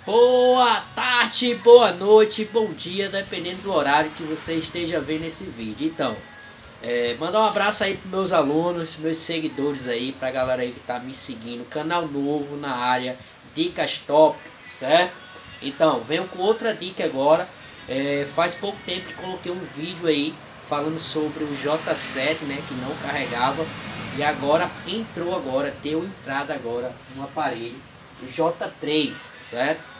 Boa tarde, boa noite, bom dia, dependendo do horário que você esteja vendo esse vídeo. Então, mandar um abraço aí para meus alunos, meus seguidores aí, pra galera aí que tá me seguindo, canal novo na área, dicas top, certo? Então, venho com outra dica agora. Faz pouco tempo que coloquei um vídeo aí falando sobre o J7, né, que não carregava, e agora deu entrada agora no aparelho, o J3, certo?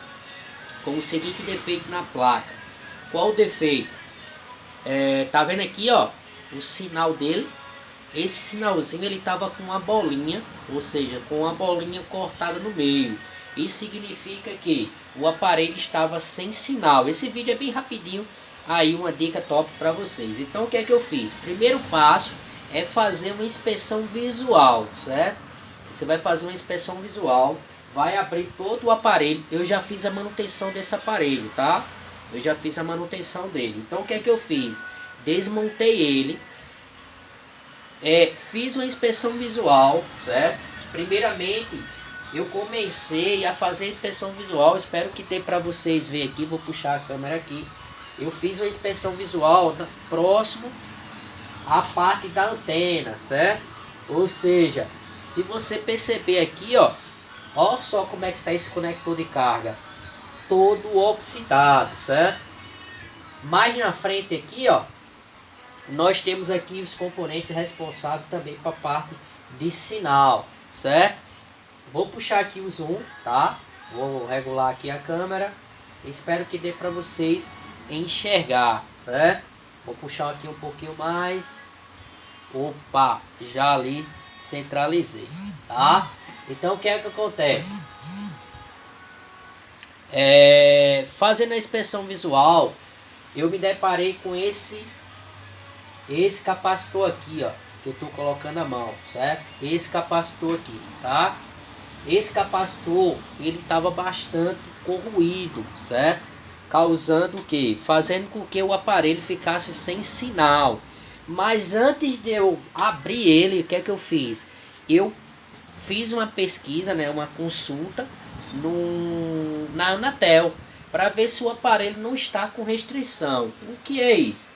Com o seguinte defeito na placa. Qual o defeito? Tá vendo aqui, ó, o sinal dele? Esse sinalzinho ele tava com uma bolinha, ou seja, com uma bolinha cortada no meio. Isso significa que o aparelho estava sem sinal. Esse vídeo é bem rapidinho, aí uma dica top para vocês. Então o que é que eu fiz? Primeiro passo é fazer uma inspeção visual, certo? Você vai fazer uma inspeção visual, vai abrir todo o aparelho. Eu já fiz a manutenção desse aparelho, tá? Eu já fiz a manutenção dele. Então o que é que eu fiz? Desmontei ele, fiz uma inspeção visual, certo? Primeiramente eu comecei a fazer a inspeção visual. Espero que dê para vocês ver aqui. Vou puxar a câmera aqui. Eu fiz uma inspeção visual próximo à parte da antena, certo? Ou seja, se você perceber aqui, ó só como é que tá esse conector de carga, todo oxidado, certo? Mais na frente aqui, ó, nós temos aqui os componentes responsáveis também para a parte de sinal, certo? Vou puxar aqui o zoom, tá? Vou regular aqui a câmera. Espero que dê para vocês enxergar, certo? Vou puxar aqui um pouquinho mais. Opa, já ali centralizei, tá? Então o que é que acontece? Fazendo a inspeção visual, eu me deparei com esse capacitor aqui, ó, que eu tô colocando a mão, certo? Esse capacitor aqui, tá? Esse capacitor, ele estava bastante corroído, certo? Causando o que? Fazendo com que o aparelho ficasse sem sinal. Mas antes de eu abrir ele, o que é que eu fiz? Eu fiz uma pesquisa, né, uma consulta na Anatel, para ver se o aparelho não está com restrição. O que é isso?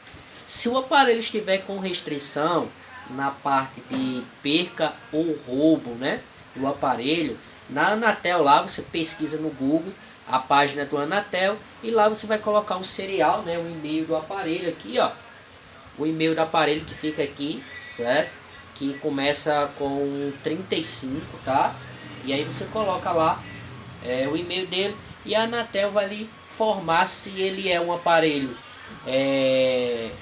Se o aparelho estiver com restrição na parte de perca ou roubo, né, do aparelho, na Anatel lá você pesquisa no Google a página do Anatel e lá você vai colocar um serial, né, o e-mail do aparelho aqui, ó, o e-mail do aparelho que fica aqui, certo? Que começa com 35, tá? E aí você coloca lá o e-mail dele e a Anatel vai lhe informar se ele é um aparelho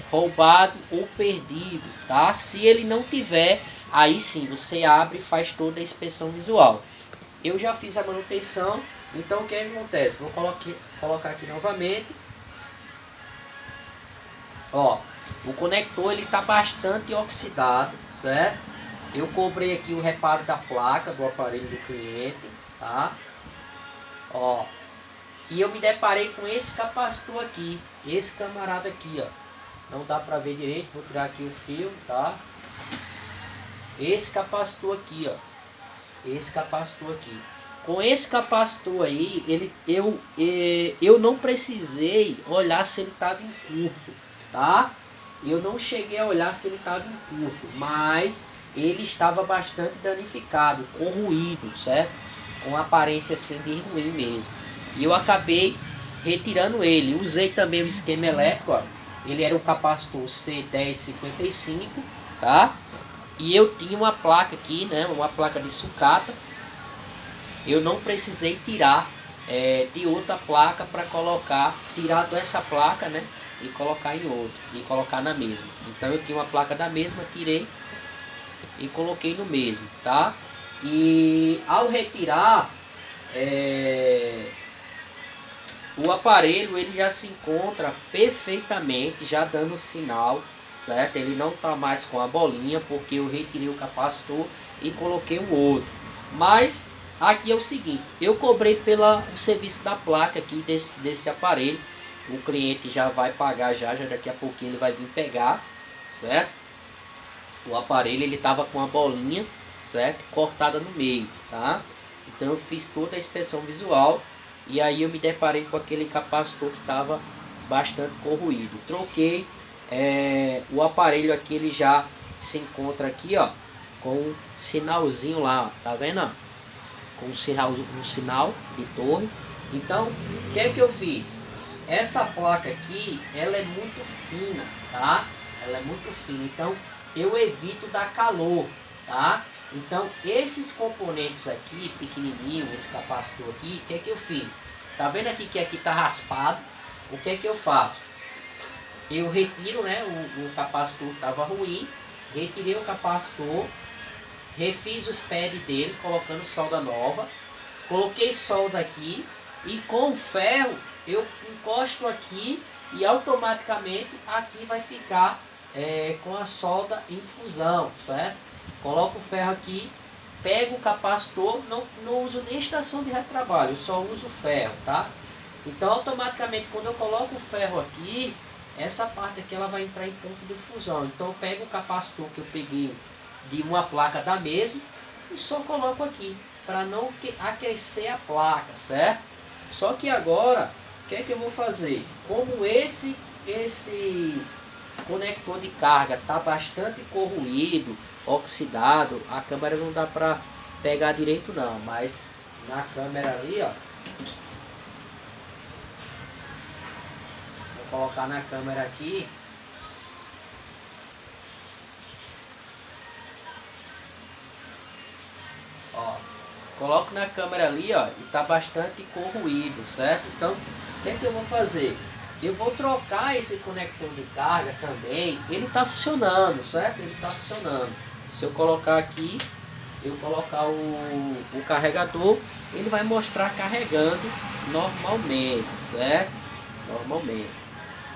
roubado ou perdido, tá? Se ele não tiver, aí sim você abre e faz toda a inspeção visual. Eu já fiz a manutenção, então o que acontece? Vou colocar aqui novamente. Ó, o conector ele tá bastante oxidado, certo? Eu cobrei aqui o reparo da placa do aparelho do cliente, tá? Ó, e eu me deparei com esse capacitor aqui, esse camarada aqui, ó. Não dá pra ver direito, vou tirar aqui o fio, tá? Esse capacitor aqui, ó. Esse capacitor aqui. Com esse capacitor aí, eu não precisei olhar se ele estava em curto, tá? Eu não cheguei a olhar se ele estava em curto, mas ele estava bastante danificado, corroído, certo? Com aparência assim de ruim mesmo. E eu acabei retirando ele. Usei também o esquema elétrico, ó. Ele era um capacitor C1055, tá? E eu tinha uma placa aqui, né? Uma placa de sucata. Eu não precisei tirar de outra placa para tirar dessa placa, né? E colocar em outro, e colocar na mesma. Então eu tinha uma placa da mesma, tirei e coloquei no mesmo, tá? E ao retirar, o aparelho ele já se encontra perfeitamente, já dando sinal, certo? Ele não tá mais com a bolinha, porque eu retirei o capacitor e coloquei um outro. Mas aqui é o seguinte, eu cobrei pelo serviço da placa aqui desse aparelho. O cliente já vai pagar já daqui a pouquinho ele vai vir pegar, certo? O aparelho ele tava com a bolinha, certo? Cortada no meio, tá? Então eu fiz toda a inspeção visual e aí eu me deparei com aquele capacitor que estava bastante corroído. Troquei, o aparelho aqui ele já se encontra aqui, ó, com um sinalzinho lá, ó, tá vendo? Ó? Com um sinal de torre. Então, o que é que eu fiz? Essa placa aqui, ela é muito fina, tá? Ela é muito fina, então eu evito dar calor, tá? Então, esses componentes aqui, pequenininho, esse capacitor aqui, o que é que eu fiz? Tá vendo aqui que aqui tá raspado? O que é que eu faço? Eu retiro, né, o capacitor estava ruim, retirei o capacitor, refiz os pads dele, colocando solda nova, coloquei solda aqui e com o ferro eu encosto aqui e automaticamente aqui vai ficar com a solda em fusão, certo? Coloco o ferro aqui, pego o capacitor, não uso nem estação de retrabalho, eu só uso o ferro, tá? Então automaticamente quando eu coloco o ferro aqui, essa parte aqui ela vai entrar em ponto de fusão. Então eu pego o capacitor que eu peguei de uma placa da mesma e só coloco aqui, para não aquecer a placa, certo? Só que agora, o que é que eu vou fazer? Como esse conector de carga está bastante corroído, oxidado, a câmera não dá para pegar direito não, mas na câmera ali, ó, vou colocar na câmera aqui. Ó, coloco na câmera ali, ó, e tá bastante corroído, certo? Então, o que é que eu vou fazer? Eu vou trocar esse conector de carga também. Ele tá funcionando, certo? Ele tá funcionando. Se eu colocar aqui, eu colocar o carregador, ele vai mostrar carregando normalmente, certo? Normalmente.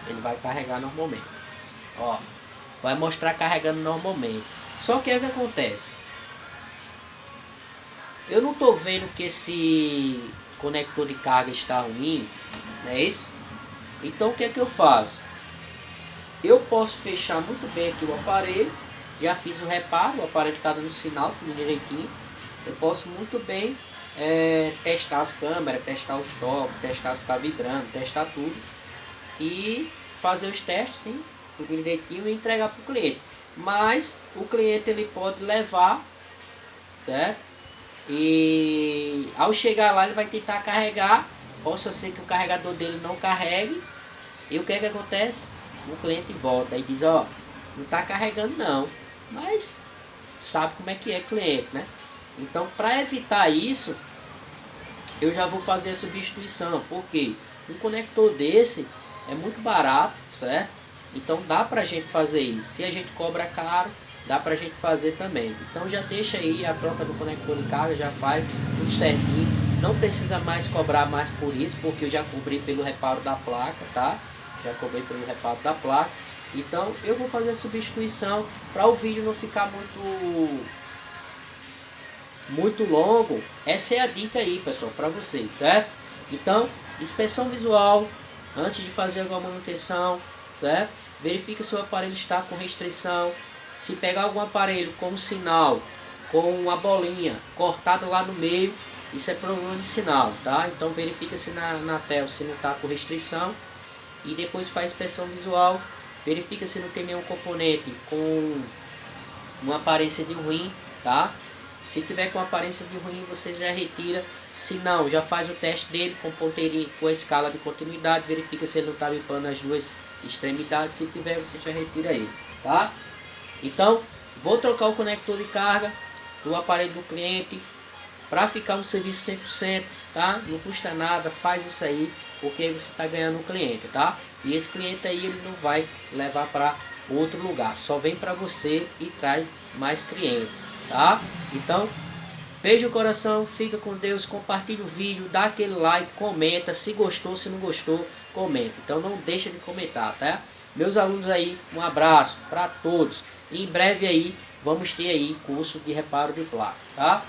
Ele vai carregar normalmente. Ó, vai mostrar carregando normalmente. Só que o que acontece? Eu não tô vendo que esse conector de carga está ruim, não é isso? Então o que é que eu faço? Eu posso fechar muito bem aqui o aparelho, já fiz o reparo, o aparelho está dando sinal tudo direitinho. Eu posso muito bem testar as câmeras, testar os toques, testar se está vibrando, testar tudo e fazer os testes, sim, tudo direitinho e entregar para o cliente. Mas o cliente ele pode levar, certo? E ao chegar lá ele vai tentar carregar, possa ser que o carregador dele não carregue, e o que é que acontece? O cliente volta e diz, ó, não está carregando não, mas sabe como é que é cliente, né? Então para evitar isso, eu já vou fazer a substituição, porque um conector desse é muito barato, certo? Então dá pra gente fazer isso, se a gente cobra caro, dá pra gente fazer também. Então já deixa aí a troca do conector de carga, já faz tudo certinho. Não precisa mais cobrar mais por isso, porque eu já cobri pelo reparo da placa, tá? Já cobrei pelo reparo da placa. Então eu vou fazer a substituição para o vídeo não ficar muito longo. Essa é a dica aí, pessoal, para vocês, certo? Então, inspeção visual antes de fazer alguma manutenção, certo? Verifica se o aparelho está com restrição. Se pegar algum aparelho com um sinal, com uma bolinha cortada lá no meio, isso é problema de sinal, tá? Então verifica se na tela se não está com restrição e depois faz inspeção visual, verifica se não tem nenhum componente com uma aparência de ruim, tá? Se tiver com aparência de ruim, você já retira. Se não, já faz o teste dele com ponteirinho, com a escala de continuidade, verifica se ele não está limpando as duas extremidades. Se tiver, você já retira ele, tá? Então, vou trocar o conector de carga do aparelho do cliente para ficar um serviço 100%, tá? Não custa nada, faz isso aí, porque aí você está ganhando um cliente, tá? E esse cliente aí ele não vai levar para outro lugar, só vem para você e traz mais cliente, tá? Então, beijo no coração, fica com Deus, compartilha o vídeo, dá aquele like, comenta, se gostou, se não gostou, comenta. Então não deixa de comentar, tá? Meus alunos aí, um abraço para todos. E em breve aí, vamos ter aí curso de reparo de placa, tá?